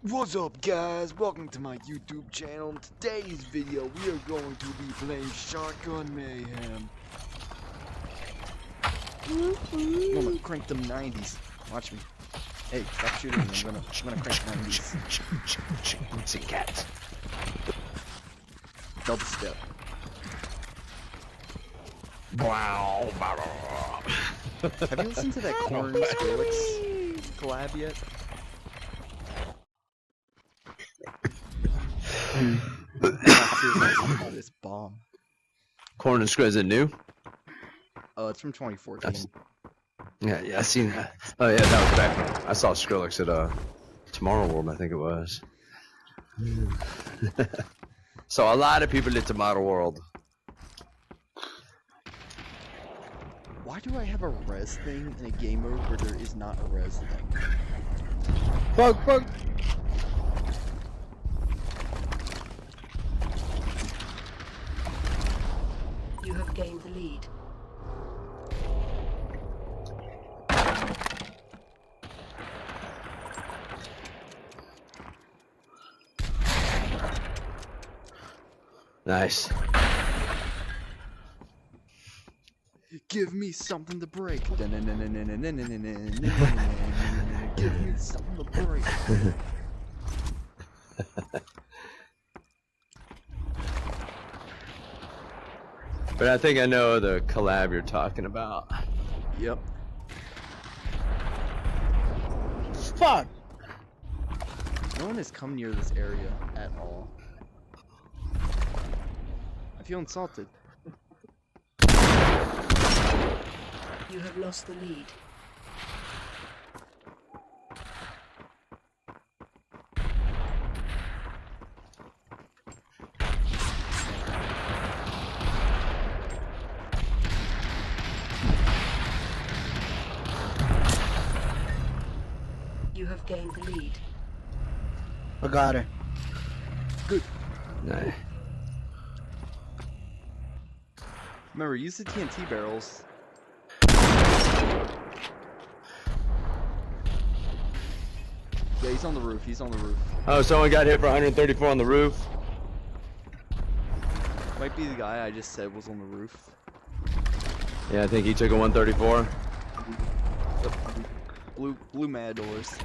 What's up, guys? Welcome to my YouTube channel. In today's video, we are going to be playing Shotgun Mayhem. I'm gonna crank them 90s. Watch me. Hey, stop shooting me. I'm gonna crank 90s. Sick cats. Double step. Wow. Have you listened to that Corn Skrillex collab yet? This bomb. Corn and Skrillex, is it new? Oh, it's from 2014. Yeah, I seen that. Oh yeah, that was back. I saw Skrillex at Tomorrow World, I think it was. So a lot of people at Tomorrow World. Why do I have a res thing in a game mode where there is not a res thing? Fuck. You have gained the lead. Nice. Give me something to break. Give me something to break. But I think I know the collab you're talking about. Yep. Fuck! No one has come near this area at all. I feel insulted. You have lost the lead. You have gained the lead. I got her. Good. Nice. Remember, use the TNT barrels. Yeah, he's on the roof. He's on the roof. Oh, someone got hit for 134 on the roof. Might be the guy I just said was on the roof. Yeah, I think he took a 134. Blue mad doors.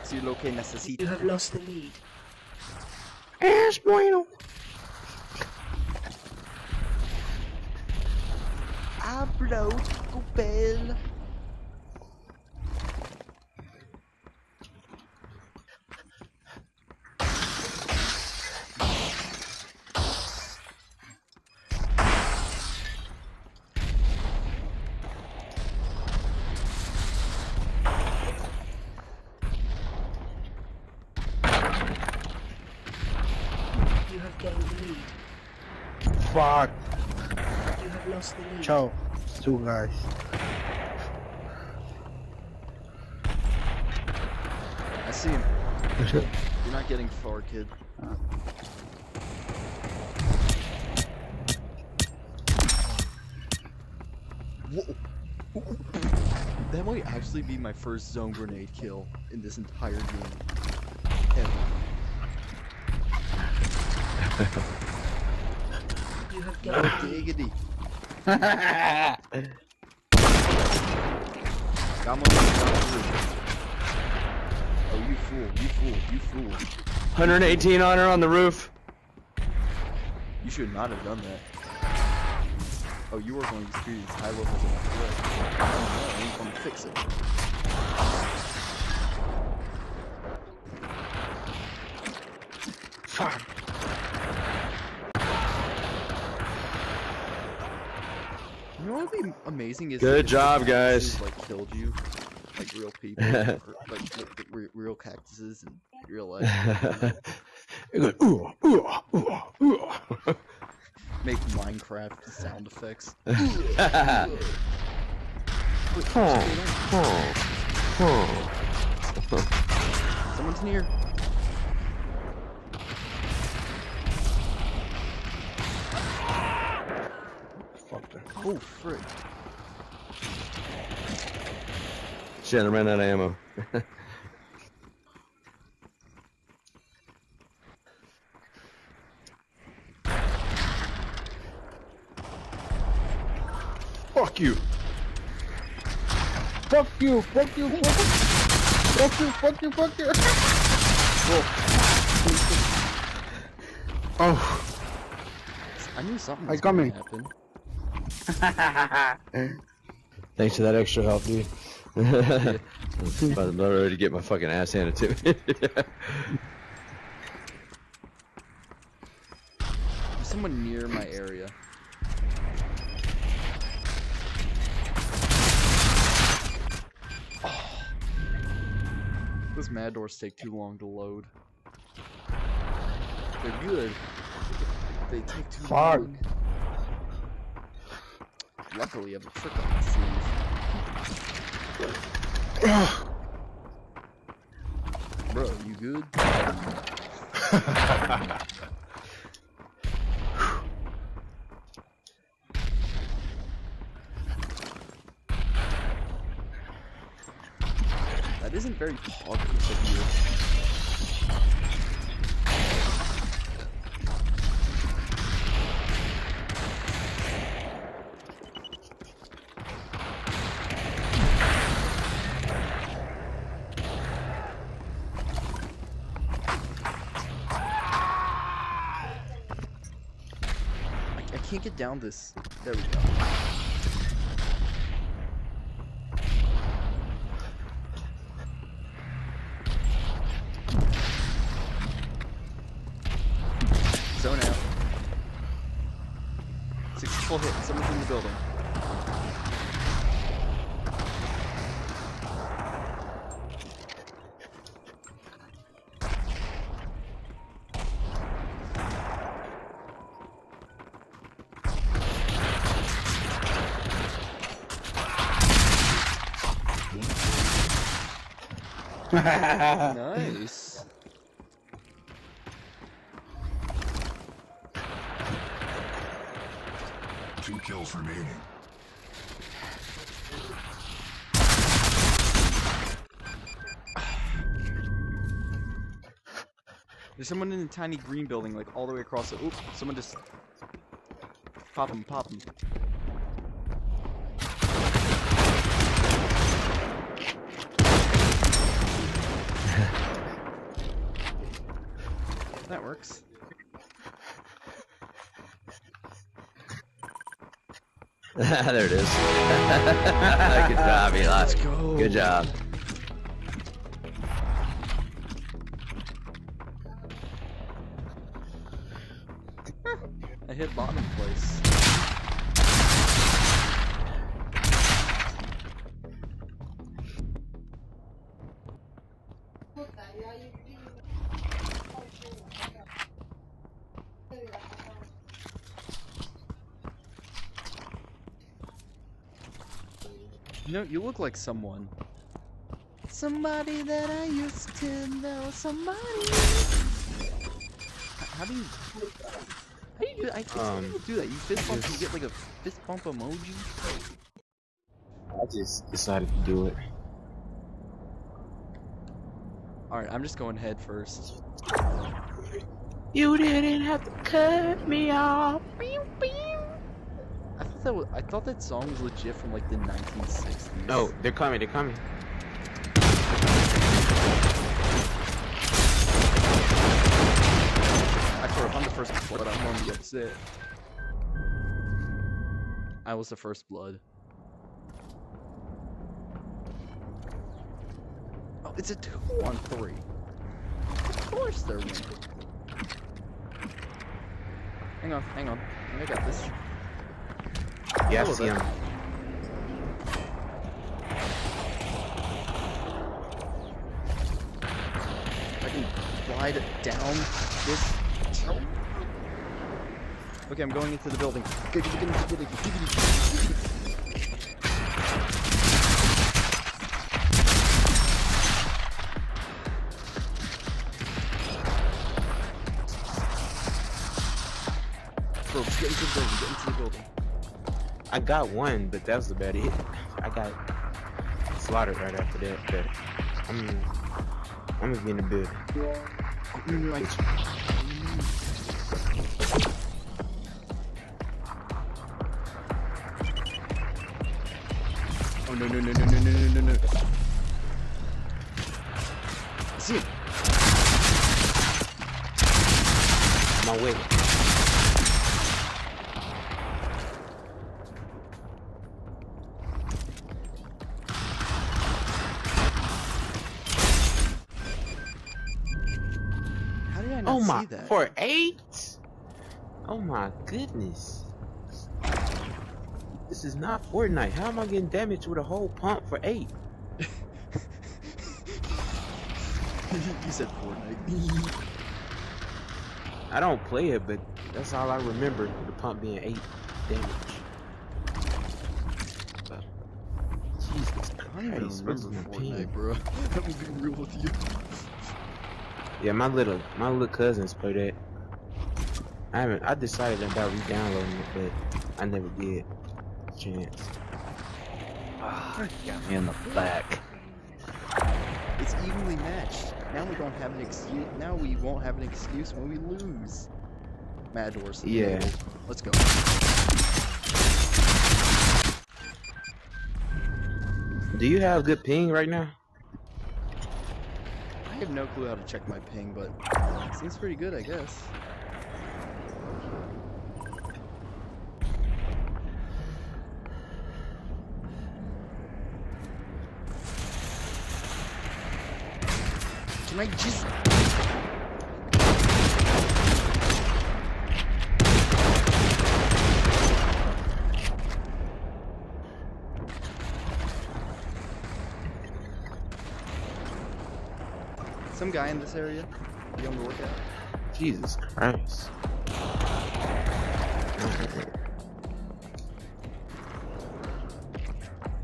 Si lo que necesito. You have lost the lead. Es bueno. Hablo, Copel. You have gained the lead. Fuck. You have lost the lead. Ciao. Two guys. I see him. You're not getting far, kid. Whoa. That might actually be my first zone grenade kill in this entire game. Ever. You have gained the lead. Giggity. Got him on the roof. Oh, you fool, you fool, you fool. 118 on her on the roof. You should not have done that. Oh, you were going to do these high levels of threat. I ain't gonna fix it. Fuck. You know what would be amazing is Good if job, the cactuses, guys. like killed you, like real people, or, like real cactuses in real life. It goes, ooh, ooh, ooh, ooh. Make Minecraft sound effects. Someone's near. Fuck that. Oh, frick. Shit, I ran out of ammo. Fuck you. Fuck you, fuck you, fuck you. Fuck you, fuck you, fuck you. Oh. I knew something I was going coming. to happen. Thanks for that extra help, dude. I'm about ready to get my fucking ass handed to me. There's someone near my area. Oh. Those mad doors take too long to load. They're good. They take too Fuck. long. Luckily, I have a trick up my sleeve. Bro, you good? That isn't very positive of you. I can't get down this. There we go. Zone out. Successful hit. Someone's in the building. Nice. Two kills remaining. There's someone in a tiny green building, like all the way across the. Oop! Someone just. Pop him! Pop him! That works. There it is. Good job, Eli. Let's go. Good job. I hit bottom place. You know, you look like someone. Somebody that I used to know. Somebody. How do you do that? I think some people do that. You fist bump, you get like a fist bump emoji. I just decided to do it. Alright, I'm just going head first. You didn't have to cut me off. I thought that song was legit from like the 1960s. No, they're coming, they're coming. I swear, if I'm the first blood, I'm gonna be upset. I was the first blood. Oh, it's a 2-on-3. Of course they're winning. Hang on, hang on. I got this. Yeah, I Hello see there. him. I can glide down this. Okay, I'm going into the building. Bro, get into the building, get into the building. I got one, but that was a bad hit. I got slaughtered right after that, but I'm gonna be in the building. Oh no no no no no no no no no. I see him. My way. How did I Oh not my, see that? for 8? Oh my goodness. This is not Fortnite. How am I getting damaged with a whole pump for 8? You said Fortnite. I don't play it, but that's all I remember, the pump being 8 damage. Jesus I don't even Christ, remember what's my ping? Fortnite, bro. I'm gonna be real with you. Yeah, my little cousins play that. I decided about re-downloading it, but I never did. Chance. Ah, got me in the back. It's evenly matched. Now we don't have an excuse. Now we won't have an excuse when we lose. Mad Horse. Yeah. Let's go. Do you have good ping right now? I have no clue how to check my ping, but seems pretty good, I guess. Can I just... Some guy in this area? You on the lookout? Jesus Christ.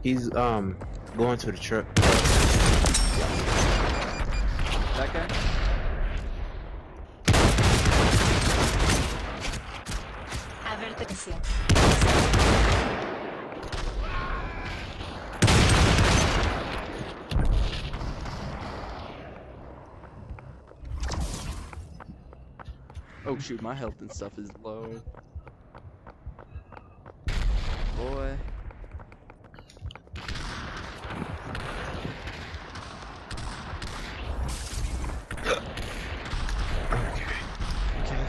He's going to the truck. That guy? Advertencia. Oh shoot, my health and stuff is low. Boy.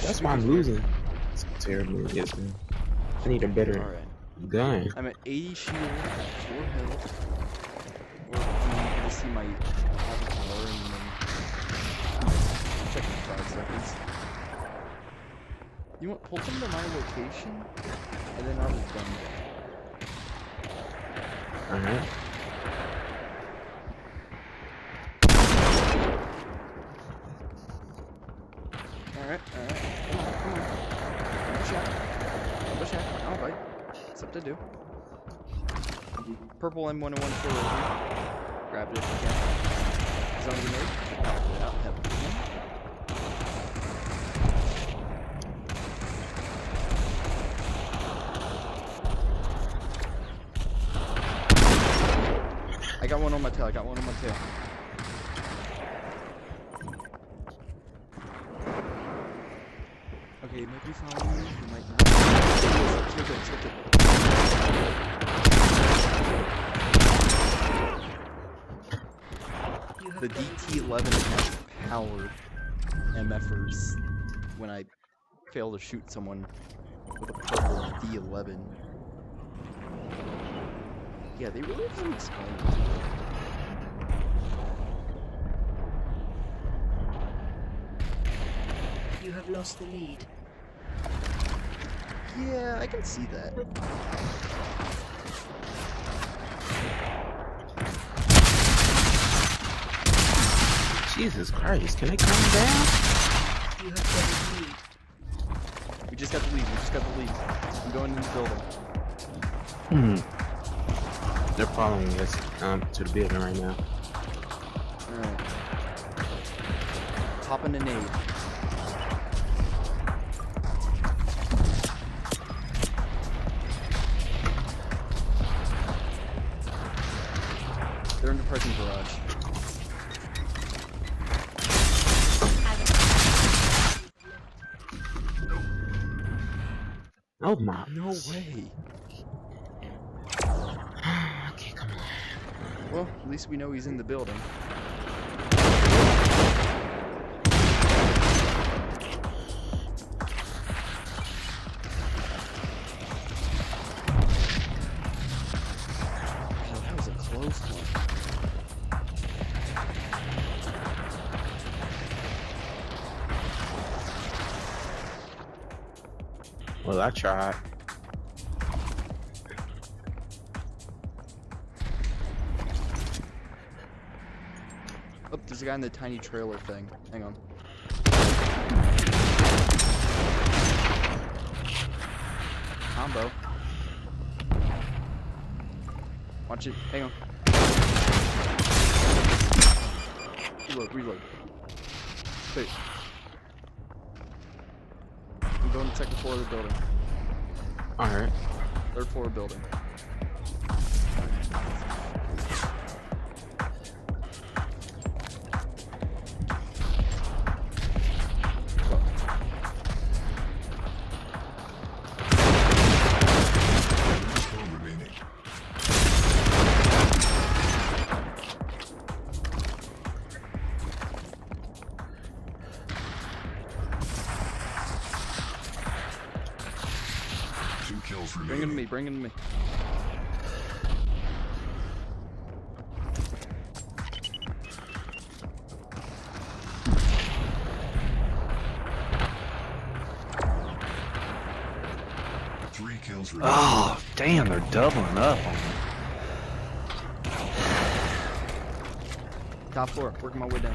That's why I'm losing. It's terrible against me. I need a better Alright. gun. I'm at 80 shield, 4 health. Or I'm gonna see my avatar and then check in 5 seconds. You want pull them to my location and then I'll just done Alright. Alright. Come on. Push out. Push out. I'll bite. It's up to do. Purple M101 right here. Grab it if you can. Zone grenade. Knock it out. Have a good one. I got one on my tail. Okay, you might be following me. You might not. Still good. The DT-11 has powered MFers when I fail to shoot someone with a purple D11. Yeah, they really haven't explained it. You have lost the lead. Yeah, I can see that. Jesus Christ, can they calm down? You have gained the lead. We just got the lead. I'm going in the building. They're following us to the building right now. Alright. Popping a nade. They're in the parking garage. Oh my. No way. Okay, come on. Well, at least we know he's in the building. Oh, that was a close one. Well, I tried. Oh, there's a guy in the tiny trailer thing. Hang on. Combo. Watch it. Hang on. Reload. Wait. I'm going to second floor of the building. Alright. Third floor building. Bring him to me, bring him to me. Oh, damn, they're doubling up on me. Top floor, working my way down.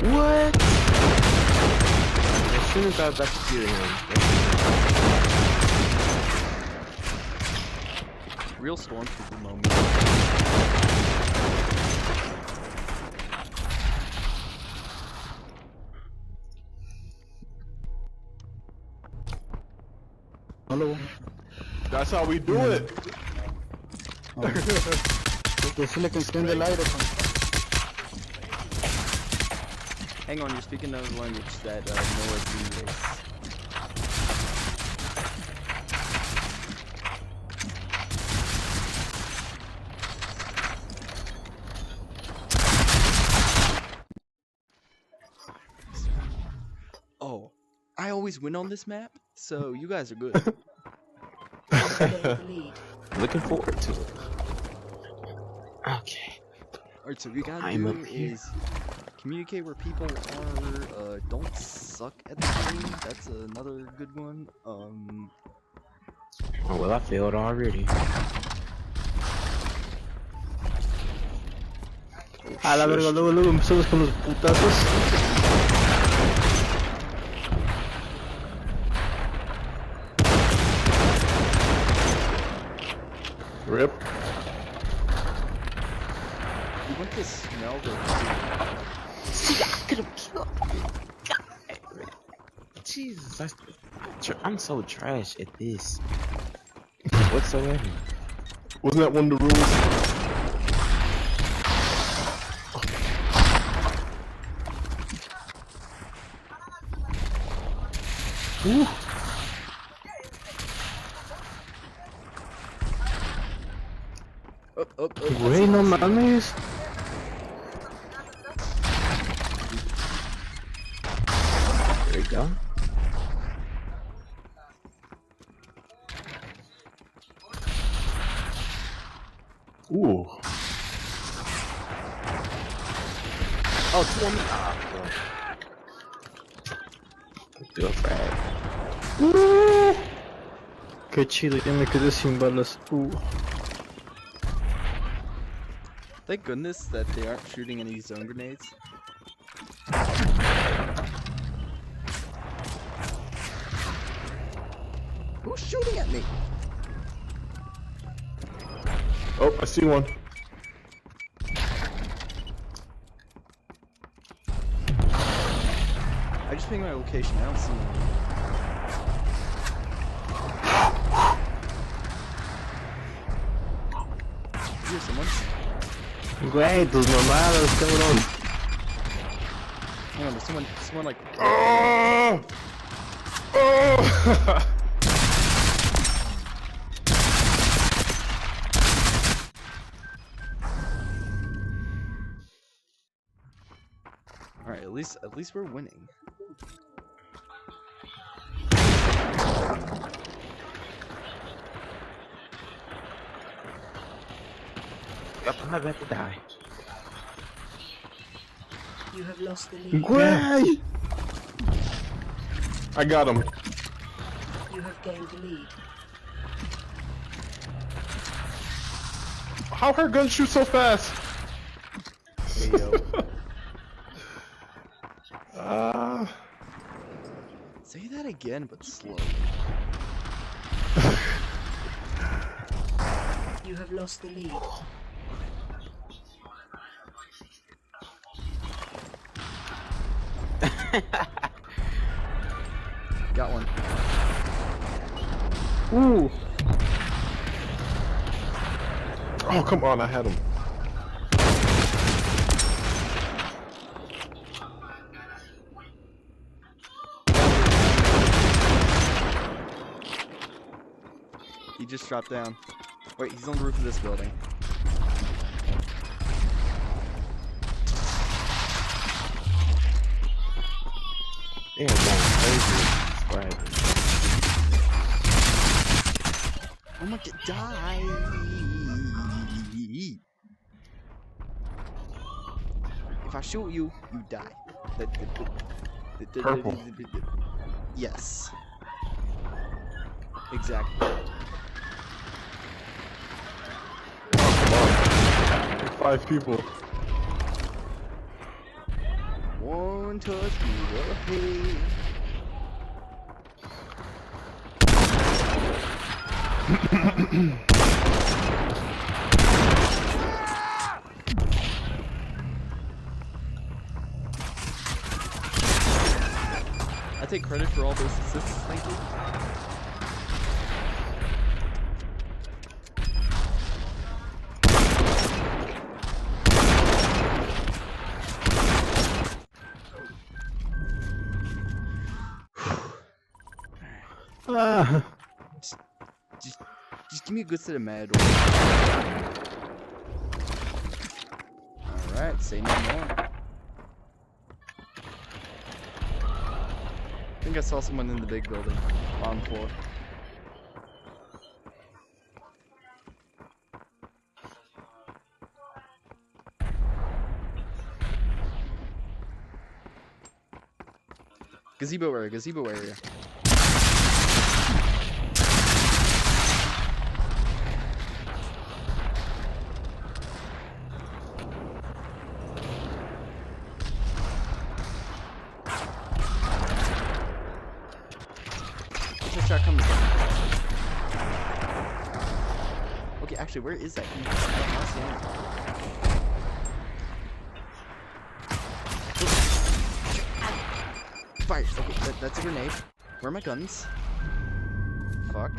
What? As soon as I was about to shoot him. Real stormtrooper moment. Hello. That's how we do it. Que se le enciende el aire. Hang on, you're speaking another language that Noah communicates. Oh, I always win on this map, so you guys are good. Looking forward to it. Okay. Alright, so what you gotta I'm do up here. is communicate where people are, don't suck at the game, that's another good one. Oh, well, I failed already. A la verga, luego empezamos con los putazos. Rip. You want to smell the... See, I could have killed. Jesus, I'm so trash at this. Whatsoever. Wasn't that one of the rules? Ooh. Güey, no mames. There you go. Ooh. Oh, 2 on me. Ah, good frag. Qué chido, ya me quedé sin balas. Thank goodness that they aren't shooting any zone grenades. Who's shooting at me? Oh, I see one. I just just ping my location. I don't see anyone. Here's someone. Great, those mamadas coming on. Hang on, there's someone like. Oh! Oh! All right, at least we're winning. Yep, I'm about to die. You have lost the lead. Great! I got him. You have gained the lead. How her gun shoot so fast? Hey, yo. Say that again, but slow. You have lost the lead. Got one. Ooh. Oh, come on, I had him. He just dropped down. Wait, he's on the roof of this building. Damn, that's crazy. Right. Oh my god, die! If I shoot you, you die. Purple. Yes. Exactly. Oh, come on. 5 people. One touch to the head. I take credit for all those assists, thank you. Just give me a good set of med. Alright, say no more. I think I saw someone in the big building, bottom floor. Gazebo area, gazebo area. Okay, actually, where is that? I don't see anything. Fire! Okay, that's a grenade. Where are my guns? Fuck.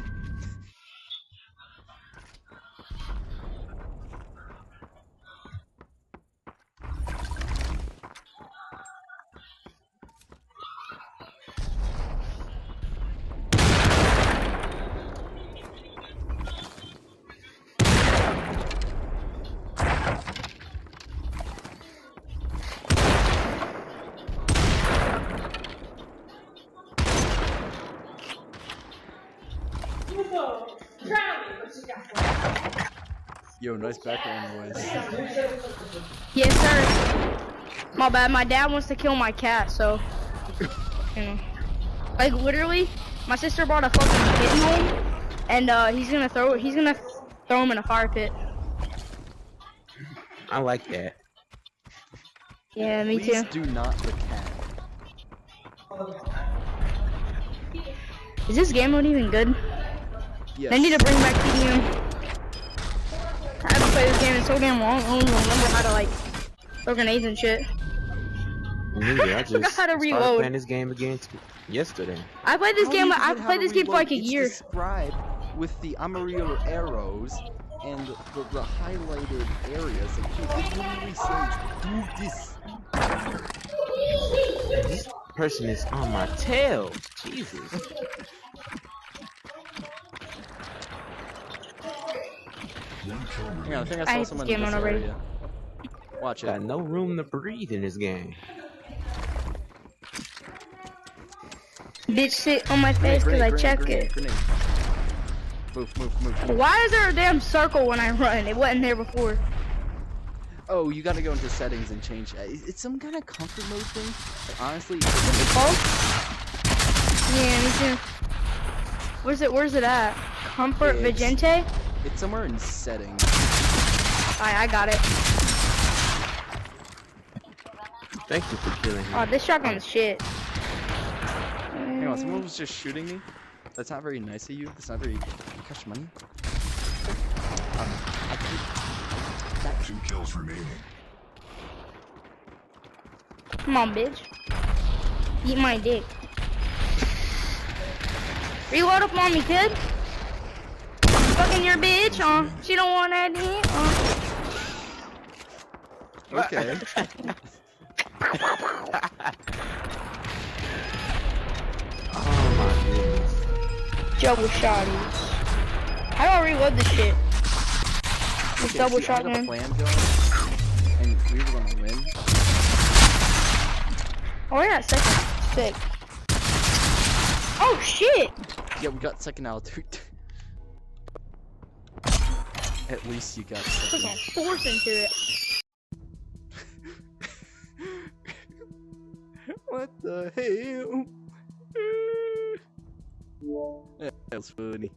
Yo, nice background noise. Yes, sir. My bad. My dad wants to kill my cat, so you know, like literally, my sister brought a fucking kitten home, and he's gonna throw him in a fire pit. I like that. Yeah, me Please too. do not the cat. Is this game mode even good? Yes. They need to bring back TDM. I haven't played this game in so damn long. I don't even remember how to like throw grenades and shit. Neither. I forgot just how to started reload. playing this game again yesterday. I played this How game. do you I forget how played to this game for like a reload? year. It's described with the amarillo arrows and the highlighted areas. Like, it literally says, do this. This person is on my tail. Jesus. Yeah, I think I I saw hate this someone game in this on already. area. Watch it. Got no room to breathe in this game. Bitch sit on my face because I check it. Grenade. Move. Why is there a damn circle when I run? It wasn't there before. Oh, you gotta go into settings and change. It's some kind of comfort mode thing. But honestly, Yeah, me too. Where's it at? Comfort It's- Vigente? it's somewhere in settings. I got it. Thank you for killing him. Oh, this shotgun's shit. Hang on, someone was just shooting me. That's not very nice of you. That's not very cash money. Two kills remaining. Come on, bitch. Eat my dick. Reload up on me, kid. Fucking your bitch, she don't want that dick, Okay. Oh my goodness. Double shotties. How do I reload this shit? This Okay, double see, I had a shotgun. plan going, and we were gonna win. Oh, yeah, second. Sick. Oh, shit! Yeah, we got second altitude. At least you got Put second. some force into it. What the hell? That was funny.